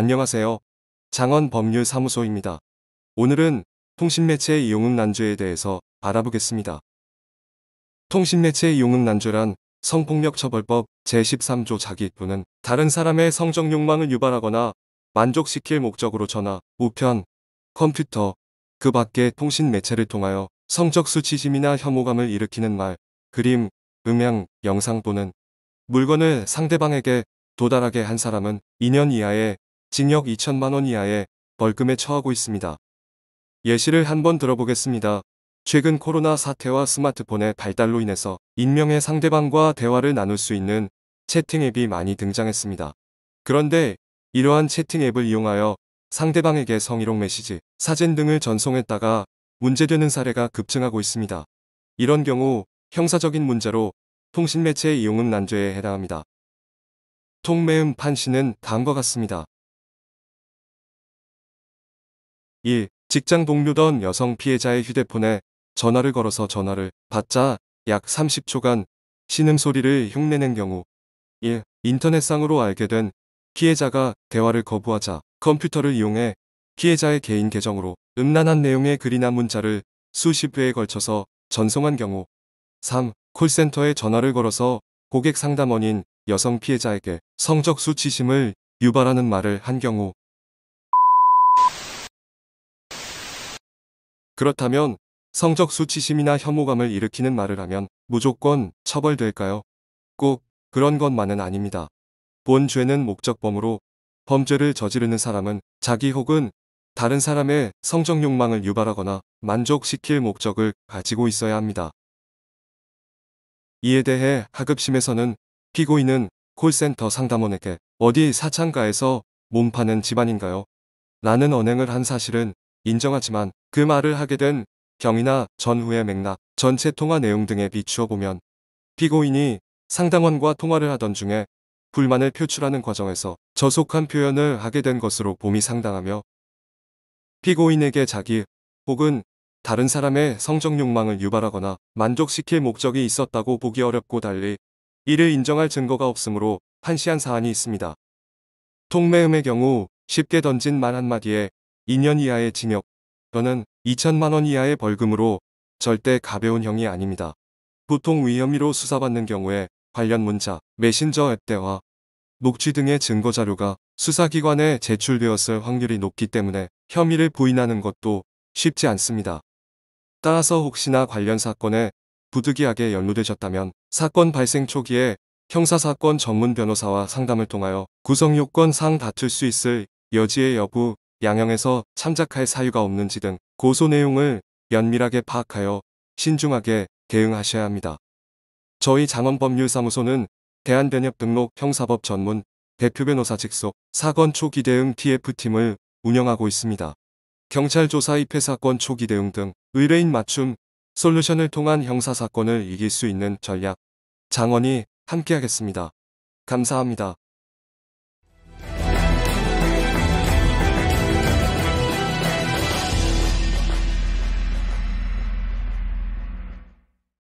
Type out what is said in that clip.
안녕하세요. 장원법률사무소입니다. 오늘은 통신매체 이용음란죄에 대해서 알아보겠습니다. 통신매체 이용음란죄란 성폭력처벌법 제13조 자기 또는 다른 사람의 성적 욕망을 유발하거나 만족시킬 목적으로 전화, 우편, 컴퓨터, 그 밖의 통신매체를 통하여 성적 수치심이나 혐오감을 일으키는 말, 그림, 음향, 영상 또는 물건을 상대방에게 도달하게 한 사람은 2년 이하의 징역 2천만 원 이하의 벌금에 처하고 있습니다. 예시를 한번 들어보겠습니다. 최근 코로나 사태와 스마트폰의 발달로 인해서 익명의 상대방과 대화를 나눌 수 있는 채팅 앱이 많이 등장했습니다. 그런데 이러한 채팅 앱을 이용하여 상대방에게 성희롱 메시지, 사진 등을 전송했다가 문제되는 사례가 급증하고 있습니다. 이런 경우 형사적인 문제로 통신매체 이용음란죄에 해당합니다. 통매음 판시는 다음과 같습니다. 1. 직장 동료던 여성 피해자의 휴대폰에 전화를 걸어서 전화를 받자 약 30초간 신음소리를 흉내낸 경우. 1. 인터넷상으로 알게 된 피해자가 대화를 거부하자 컴퓨터를 이용해 피해자의 개인 계정으로 음란한 내용의 글이나 문자를 수십 회에 걸쳐서 전송한 경우. 3. 콜센터에 전화를 걸어서 고객 상담원인 여성 피해자에게 성적 수치심을 유발하는 말을 한 경우. 그렇다면 성적 수치심이나 혐오감을 일으키는 말을 하면 무조건 처벌될까요? 꼭 그런 것만은 아닙니다. 본 죄는 목적범으로 범죄를 저지르는 사람은 자기 혹은 다른 사람의 성적 욕망을 유발하거나 만족시킬 목적을 가지고 있어야 합니다. 이에 대해 하급심에서는 피고인은 콜센터 상담원에게 어디 사창가에서 몸 파는 집안인가요? 라는 언행을 한 사실은 인정하지만 그 말을 하게 된 경위나 전후의 맥락, 전체 통화 내용 등에 비추어 보면 피고인이 상담원과 통화를 하던 중에 불만을 표출하는 과정에서 저속한 표현을 하게 된 것으로 봄이 상당하며 피고인에게 자기 혹은 다른 사람의 성적 욕망을 유발하거나 만족시킬 목적이 있었다고 보기 어렵고 달리 이를 인정할 증거가 없으므로 판시한 사안이 있습니다. 통매음의 경우 쉽게 던진 말 한마디에 2년 이하의 징역 또는 2천만 원 이하의 벌금으로 절대 가벼운 형이 아닙니다. 보통 위험의로 수사받는 경우에 관련 문자, 메신저 앱 대화, 녹취 등의 증거자료가 수사기관에 제출되었을 확률이 높기 때문에 혐의를 부인하는 것도 쉽지 않습니다. 따라서 혹시나 관련 사건에 부득이하게 연루되셨다면 사건 발생 초기에 형사사건 전문 변호사와 상담을 통하여 구성요건상 다툴 수 있을 여지의 여부, 양형에서 참작할 사유가 없는지 등 고소 내용을 면밀하게 파악하여 신중하게 대응하셔야 합니다. 저희 장원법률사무소는 대한변협 등록 형사법 전문 대표 변호사 직속 사건 초기 대응 TF팀을 운영하고 있습니다. 경찰 조사 입회 사건 초기 대응 등 의뢰인 맞춤 솔루션을 통한 형사사건을 이길 수 있는 전략, 장원이 함께하겠습니다. 감사합니다.